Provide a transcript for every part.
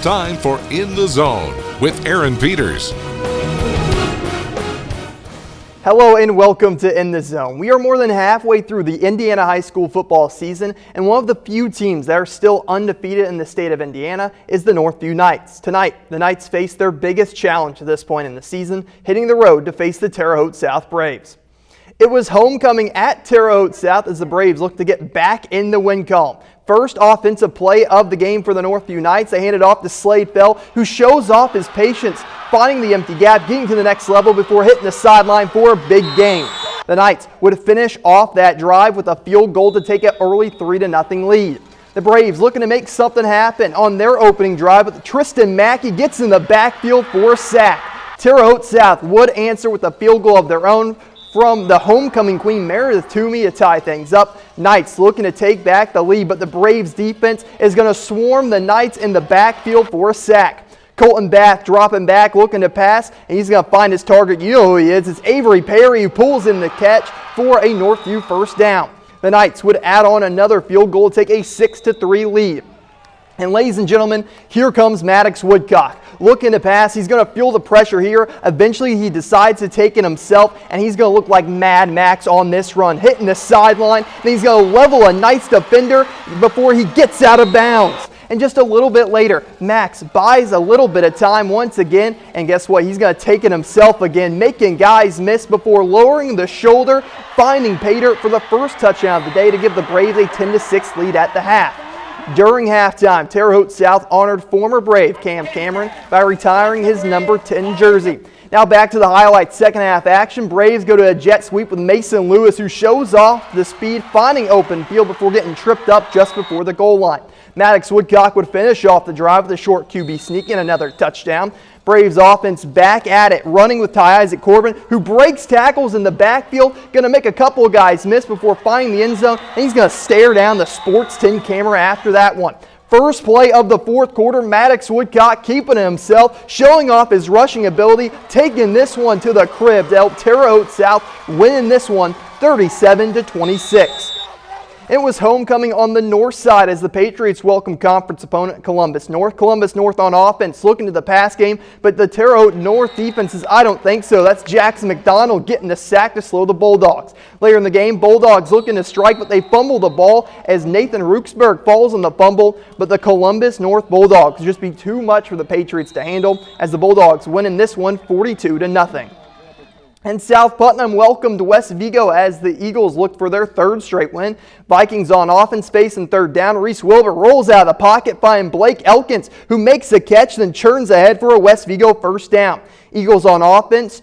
time for In the Zone with Aaron Peters. Hello and welcome to In the Zone. We are more than halfway through the Indiana high school football season, and one of the few teams that are still undefeated in the state of Indiana is the Northview Knights. Tonight, the Knights face their biggest challenge at this point in the season, hitting the road to face the Terre Haute South Braves. It was homecoming at Terre Haute South as the Braves looked to get back in the win column. First offensive play of the game for the Northview Knights. They hand it off to Slade Fell, who shows off his patience, finding the empty gap, getting to the next level before hitting the sideline for a big gain. The Knights would finish off that drive with a field goal to take an early 3-0 lead. The Braves looking to make something happen on their opening drive, but Tristan Mackey gets in the backfield for a sack. Terre Haute South would answer with a field goal of their own from the homecoming queen, Meredith Toomey, to tie things up. Knights looking to take back the lead, but the Braves defense is going to swarm the Knights in the backfield for a sack. Colton Bath dropping back, looking to pass, and he's going to find his target. You know who he is. It's Avery Perry, who pulls in the catch for a Northview first down. The Knights would add on another field goal to take a 6-3 lead. And ladies and gentlemen, here comes Maddox Woodcock. Looking to pass, he's going to feel the pressure here. Eventually he decides to take it himself, and he's going to look like Mad Max on this run, hitting the sideline. And he's going to level a Knights defender before he gets out of bounds. And just a little bit later, Max buys a little bit of time once again, and guess what? He's going to take it himself again, making guys miss before lowering the shoulder, finding Pater for the first touchdown of the day to give the Braves a 10-6 lead at the half. During halftime, Terre Haute South honored former Brave Cam Cameron by retiring his number 10 jersey. Now back to the highlights. Second half action. Braves go to a jet sweep with Mason Lewis, who shows off the speed, finding open field before getting tripped up just before the goal line. Maddox Woodcock would finish off the drive with a short QB sneak and another touchdown. Braves offense back at it, running with Ty Isaac Corbin, who breaks tackles in the backfield, going to make a couple of guys miss before finding the end zone, and he's going to stare down the Sports 10 camera after that one. First play of the fourth quarter, Maddox Woodcock keeping it himself, showing off his rushing ability, taking this one to the crib to help Terre Haute South winning this one 37-26. It was homecoming on the north side as the Patriots welcomed conference opponent Columbus North. Columbus North on offense looking to the pass game, but the Terre Haute North defense says, I don't think so. That's Jackson McDonald getting the sack to slow the Bulldogs. Later in the game, Bulldogs looking to strike, but they fumble the ball as Nathan Rooksberg falls on the fumble, but the Columbus North Bulldogs just be too much for the Patriots to handle as the Bulldogs winning this one 42-0. And South Putnam welcomed West Vigo as the Eagles looked for their third straight win. Vikings on offense, facing third down. Reese Wilbur rolls out of the pocket, finding Blake Elkins, who makes the catch, then churns ahead for a West Vigo first down. Eagles on offense.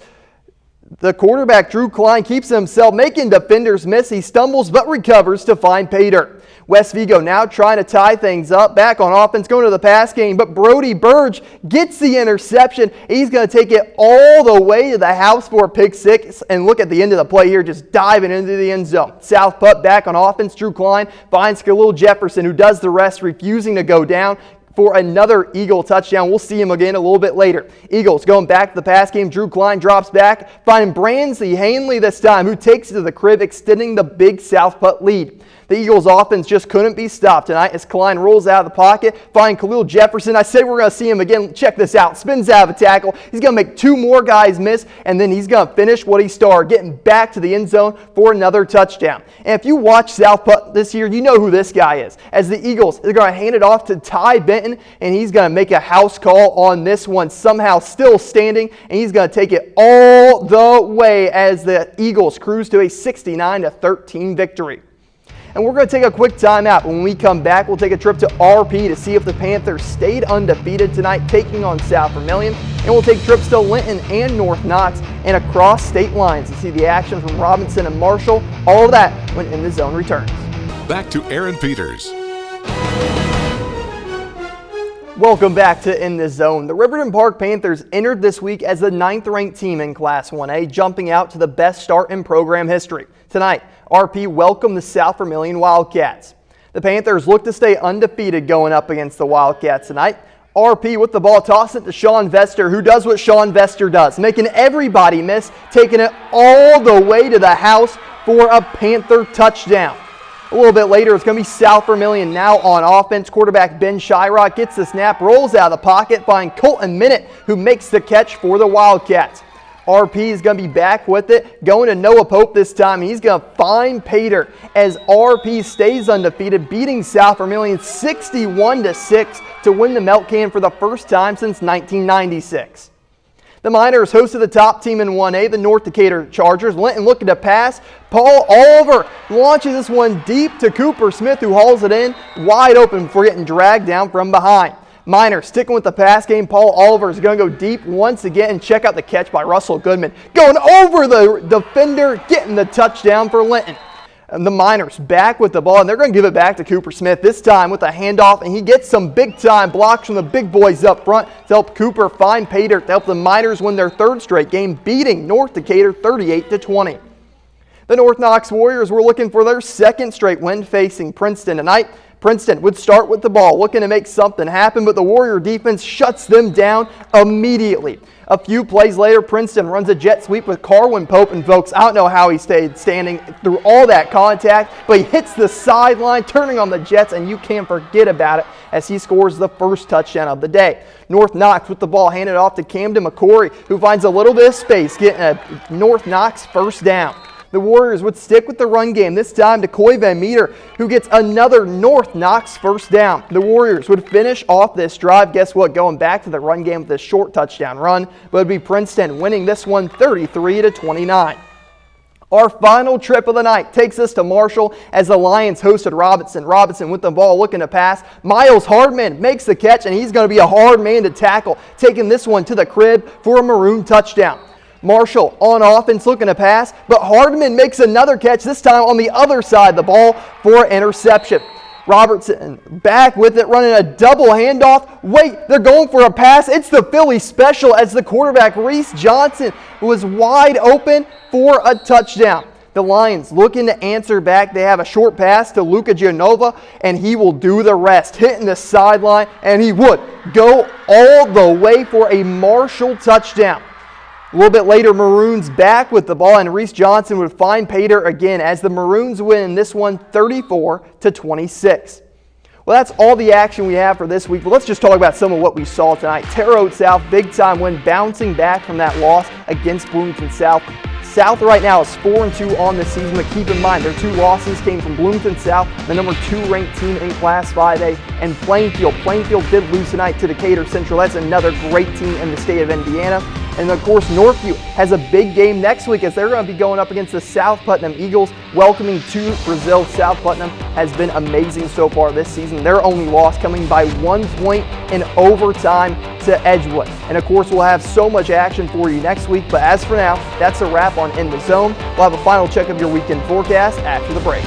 The quarterback, Drew Klein, keeps himself, making defenders miss. He stumbles but recovers to find Pater. West Vigo now trying to tie things up. Back on offense, going to the pass game, but Brody Burge gets the interception. He's going to take it all the way to the house for a pick six. And look at the end of the play here, just diving into the end zone. South Putt back on offense. Drew Klein finds Khalil Jefferson, who does the rest, refusing to go down for another Eagle touchdown. We'll see him again a little bit later. Eagles going back to the pass game. Drew Klein drops back, finding Bransley Hanley this time, who takes it to the crib, extending the big South Putt lead. The Eagles offense just couldn't be stopped tonight as Klein rolls out of the pocket, finding Khalil Jefferson. I said we're going to see him again. Check this out. Spins out of a tackle. He's going to make two more guys miss, and then he's going to finish what he started, getting back to the end zone for another touchdown. And if you watch South Putt this year, you know who this guy is. As the Eagles, they're going to hand it off to Ty Benton, and he's going to make a house call on this one, somehow still standing, and he's going to take it all the way as the Eagles cruise to a 69-13 victory. And we're going to take a quick timeout. When we come back, we'll take a trip to RP to see if the Panthers stayed undefeated tonight, taking on South Vermilion. And we'll take trips to Linton and North Knox and across state lines to see the action from Robinson and Marshall. All of that when In the Zone returns. Back to Aaron Peters. Welcome back to In the Zone. The Riverton Park Panthers entered this week as the 9th-ranked team in Class 1A, jumping out to the best start in program history. Tonight, RP welcomed the South Vermilion Wildcats. The Panthers look to stay undefeated going up against the Wildcats tonight. RP with the ball, toss it to Sean Vester, who does what Sean Vester does, making everybody miss, taking it all the way to the house for a Panther touchdown. A little bit later, it's going to be South Vermilion now on offense. Quarterback Ben Shyrock gets the snap, rolls out of the pocket, finds Colton Minute, who makes the catch for the Wildcats. RP is going to be back with it, going to Noah Pope this time. He's going to find Pater as RP stays undefeated, beating South Vermilion 61-6 to win the Melt Can for the first time since 1996. The Miners hosted the top team in 1A, the North Decatur Chargers. Linton looking to pass. Paul Oliver launches this one deep to Cooper Smith, who hauls it in wide open before getting dragged down from behind. Miners sticking with the pass game. Paul Oliver is going to go deep once again, and check out the catch by Russell Goodman. Going over the defender, getting the touchdown for Linton. And the Miners back with the ball, and they're going to give it back to Cooper Smith, this time with a handoff, and he gets some big-time blocks from the big boys up front to help Cooper find Pater to help the Miners win their third straight game, beating North Decatur 38-20. The North Knox Warriors were looking for their second straight win facing Princeton tonight. Princeton would start with the ball, looking to make something happen, but the Warrior defense shuts them down immediately. A few plays later, Princeton runs a jet sweep with Carwin Pope, and folks, I don't know how he stayed standing through all that contact, but he hits the sideline, turning on the Jets, and you can't forget about it as he scores the first touchdown of the day. North Knox with the ball handed off to Camden McCory, who finds a little bit of space, getting a North Knox first down. The Warriors would stick with the run game, this time to Coy Van Meter, who gets another North Knox first down. The Warriors would finish off this drive, guess what, going back to the run game with a short touchdown run, but it would be Princeton winning this one 33-29. Our final trip of the night takes us to Marshall as the Lions hosted Robinson. Robinson with the ball looking to pass. Miles Hardman makes the catch, and he's going to be a hard man to tackle, taking this one to the crib for a Maroon touchdown. Marshall on offense looking to pass, but Hardman makes another catch, this time on the other side of the ball for an interception. Robertson back with it, running a double handoff. Wait, they're going for a pass. It's the Philly special as the quarterback, Reese Johnson, was wide open for a touchdown. The Lions looking to answer back. They have a short pass to Luca Gianova, and he will do the rest, hitting the sideline, and he would go all the way for a Marshall touchdown. A little bit later, Maroons back with the ball, and Reese Johnson would find Pater again as the Maroons win this one 34-26. Well, that's all the action we have for this week, but let's just talk about some of what we saw tonight. Terre Haute South, big time win, bouncing back from that loss against Bloomington South. South right now is 4-2 on the season, but keep in mind their two losses came from Bloomington South, the number 2 ranked team in Class 5A, and Plainfield. Plainfield did lose tonight to Decatur Central. That's another great team in the state of Indiana. And of course, Northview has a big game next week as they're going to be going up against the South Putnam Eagles, welcoming to Brazil. South Putnam has been amazing so far this season. Their only loss coming by 1 point in overtime to Edgewood. And of course, we'll have so much action for you next week. But as for now, that's a wrap on In the Zone. We'll have a final check of your weekend forecast after the break.